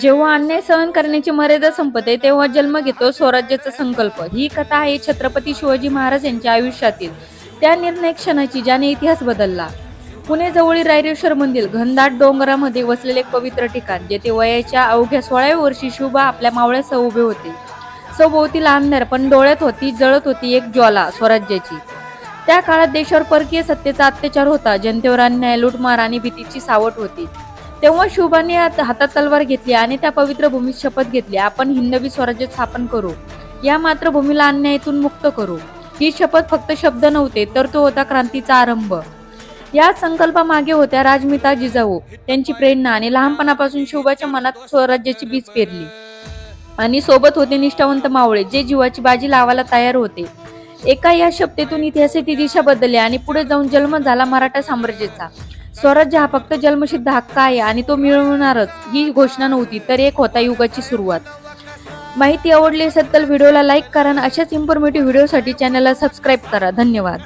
जेव्हा अन्याय सहन करण्याची मर्यादा संपते तेव्हा जन्म घेतो स्वराज्याचा संकल्प। ही कथा आहे छत्रपती शिवाजी महाराज यांच्या आयुष्यातील त्या निर्णायक क्षणाची ज्याने इतिहास बदलला। पुणे जवळील रायरेश्वर मंदिर घनदाट डोंगरामध्ये वसलेले एक पवित्र ठिकाण, जेथे वयाच्या अवघ्या 16व्या वर्षी शिवबा आपल्या मावळ्यासह उभे होते। सभोवती अंधार, पण डोळ्यात जळत होती एक ज्वाला स्वराज्याची। त्या काळात देशावर परकीय सत्तेचा अत्याचार होता, जनतेवर अन्याय, लूटमार आणि भीतीची सावट होती। तेव्हा शिवबाने हातात तलवार घेतली आणि त्या पवित्र भूमीत शपथ घेतली, आपण हिंदवी स्वराज्य स्थापन करू, या मातृभूमीला अन्यायातून मुक्त करू। ही शपथ फक्त शब्द नव्हते, तर तो होता क्रांतीचा आरंभ। या संकल्पामागे होत्या राजमाता जिजाऊ, त्यांची प्रेरणा आणि लहानपणापासून शिवबाच्या मनात स्वराज्याची बीज पेरली। आणि सोबत होते निष्ठावंत मावळे, जे जीवाची बाजी लावायला तयार होते। एका या शब्दातून इतिहासाची दिशा बदलली आणि पुढे जाऊन जन्म झाला मराठा साम्राज्याचा। स्वराज्य हा फक्त जन्मसिद्ध हक्क आहे आणि तो मिळवणारच, ही घोषणा नव्हती, तर एक होता युगाची सुरुवात। माहिती आवडली असेल तर व्हिडिओला लाईक करा आणि अशाच इन्फॉर्मेटिव्ह व्हिडिओसाठी चॅनलला सबस्क्राईब करा। धन्यवाद।